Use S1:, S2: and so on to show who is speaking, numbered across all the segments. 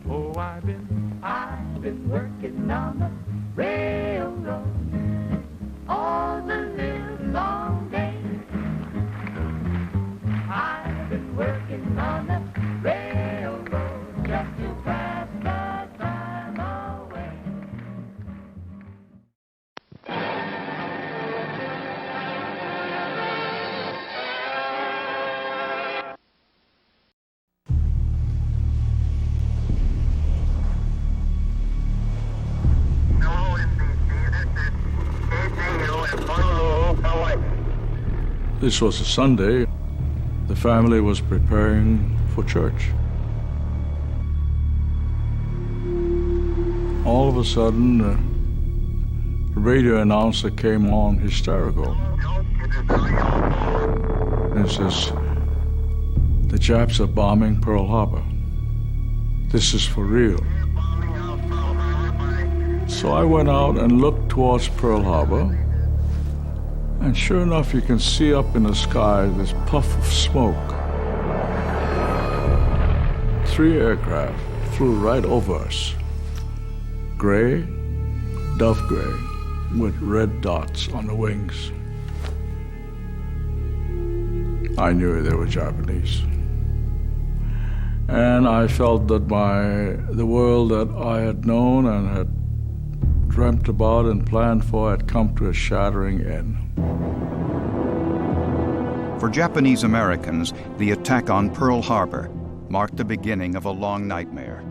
S1: Oh, I've been working on the railroad all the live long day. I've been working on the railroad just to pass the time away.
S2: This was a Sunday. The family was preparing for church. All of a sudden, the radio announcer came on hysterical. And says, the Japs are bombing Pearl Harbor. This is for real. So I went out and looked towards Pearl Harbor. And sure enough, you can see up in the sky this puff of smoke. 3 aircraft flew right over us. Gray, dove gray, with red dots on the wings. I knew they were Japanese. And I felt that the world that I had known and had dreamt about and planned for had come to a shattering end.
S3: For Japanese Americans, the attack on Pearl Harbor marked the beginning of a long nightmare.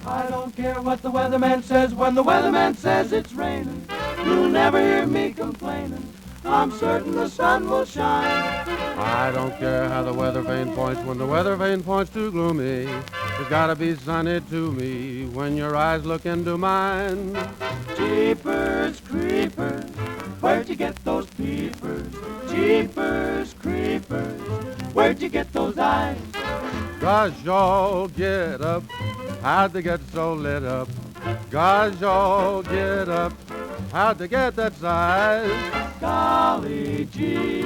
S4: I don't care what the weatherman says when the weatherman says it's raining. You'll never hear me complaining. I'm certain the sun will shine.
S5: I don't care how the weather vane points when the weather vane points too gloomy. It's gotta be sunny to me when your eyes look into mine.
S4: Jeepers creepers, where'd you get those peepers? Jeepers creepers, where'd you get those eyes?
S5: Gosh, y'all get up, how'd they get so lit up? Gosh, y'all get up, how'd they get that size?
S4: Golly gee,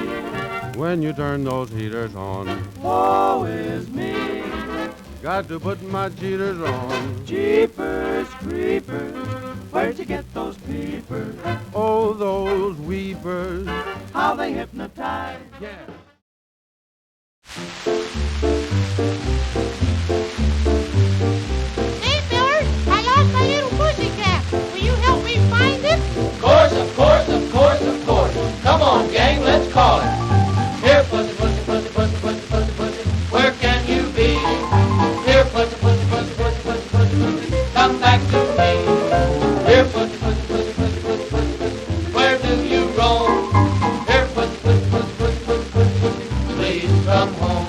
S5: when you turn those heaters on,
S4: woe is me.
S5: got to put my cheaters on.
S4: Jeepers creepers, where'd you get those peepers?
S5: Oh, those weepers,
S4: How they hypnotize.
S5: yeah.
S6: Hey, Miller, I lost my little pussycat. Will you help me find it?
S7: Of course, of course, of course, of course. Come on, gang, let's call it. Here, pussy, pussy, pussy, pussy, pussy, pussy, pussy. Where can you be? Here, pussy, pussy, pussy, pussy, pussy, pussy, pussy. Come back to me. Here, pussy, pussy, pussy, pussy, pussy, pussy, pussy. Where do you roam? Here, pussy, pussy, pussy, pussy, pussy, pussy, pussy. Please come home.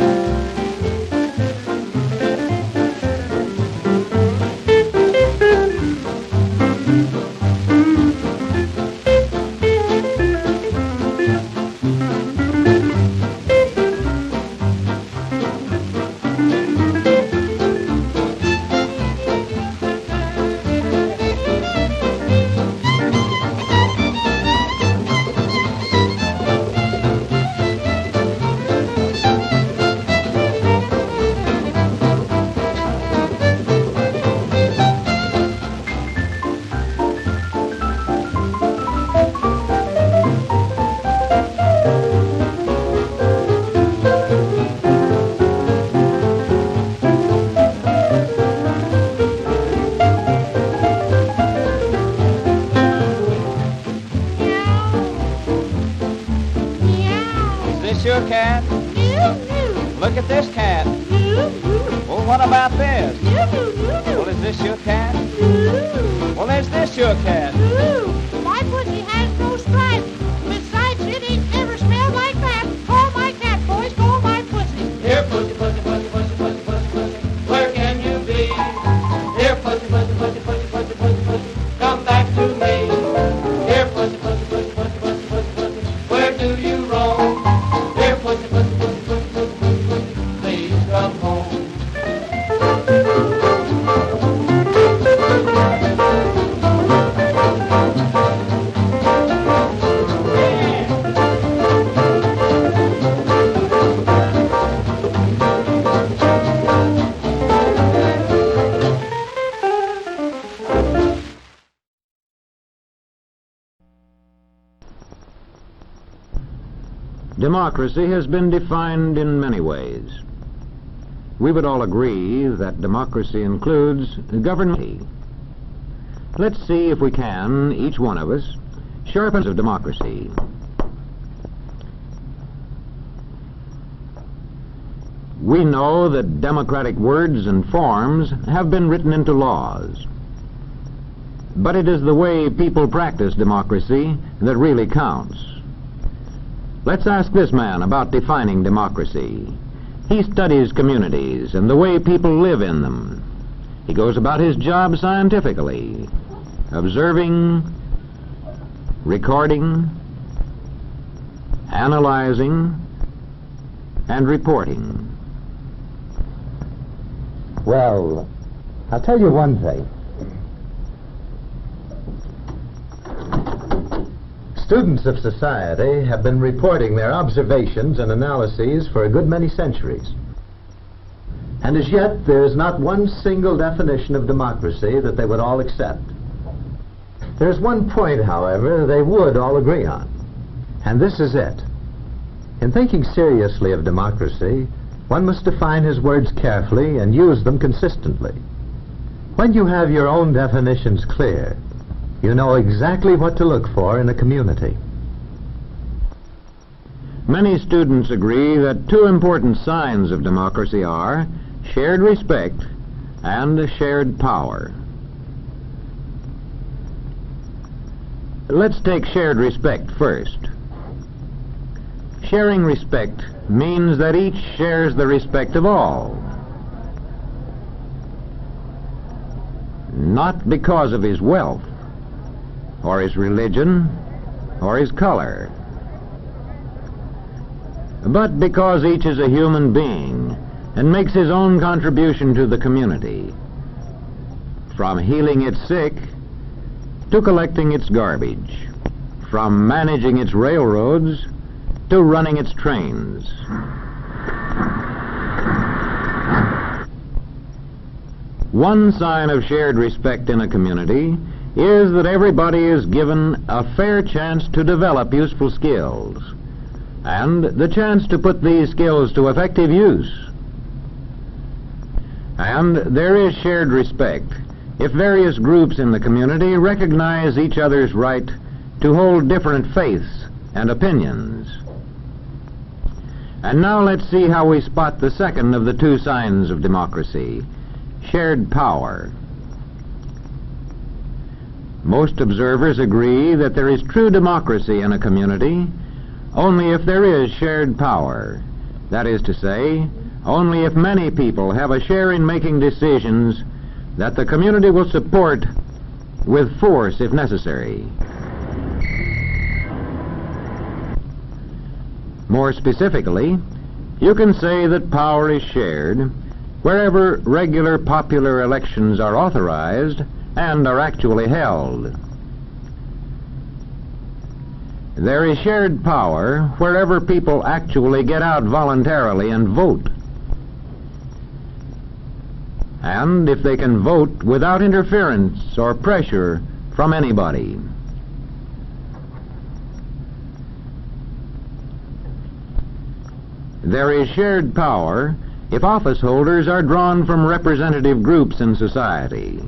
S8: Your cat? Look at this cat. Well, what about this? Well, is this your cat? Well, is this your cat?
S6: My pussy has no stripes. Besides, it ain't ever smelled like that. Call my cat, boys. Call my pussy.
S7: Here, pussy, pussy, pussy, pussy, pussy, pussy, pussy. Where can you be? Here, pussy, pussy, pussy, pussy, pussy, pussy, pussy. Come back to me. Here, pussy, pussy, pussy, pussy, pussy, pussy, pussy. Where do you roam? Here, pussy, pussy, pussy, pussy, pussy, pussy, pussy. Please come home.
S9: Democracy has been defined in many ways. We would all agree that democracy includes government. Let's see if we can, each one of us, sharpen of democracy. We know that democratic words and forms have been written into laws. But it is the way people practice democracy that really counts. Let's ask this man about defining democracy. He studies communities and the way people live in them. He goes about his job scientifically, observing, recording, analyzing, and reporting.
S10: Well, I'll tell you one thing. Students of society have been reporting their observations and analyses for a good many centuries. And as yet, there is not one single definition of democracy that they would all accept. There's one point, however, they would all agree on. And this is it. In thinking seriously of democracy, one must define his words carefully and use them consistently. When you have your own definitions clear, you know exactly what to look for in a community.
S9: Many students agree that two important signs of democracy are shared respect and shared power. Let's take shared respect first. Sharing respect means that each shares the respect of all. Not because of his wealth, or his religion, or his color, but because each is a human being and makes his own contribution to the community, from healing its sick to collecting its garbage, from managing its railroads to running its trains. One sign of shared respect in a community is that everybody is given a fair chance to develop useful skills and the chance to put these skills to effective use. And there is shared respect if various groups in the community recognize each other's right to hold different faiths and opinions. And now let's see how we spot the second of the two signs of democracy, shared power. Most observers agree that there is true democracy in a community only if there is shared power. That is to say, only if many people have a share in making decisions that the community will support with force if necessary. More specifically, you can say that power is shared wherever regular popular elections are authorized and are actually held. There is shared power wherever people actually get out voluntarily and vote. And if they can vote without interference or pressure from anybody. There is shared power if office holders are drawn from representative groups in society,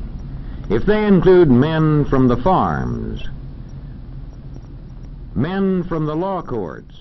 S9: if they include men from the farms, men from the law courts,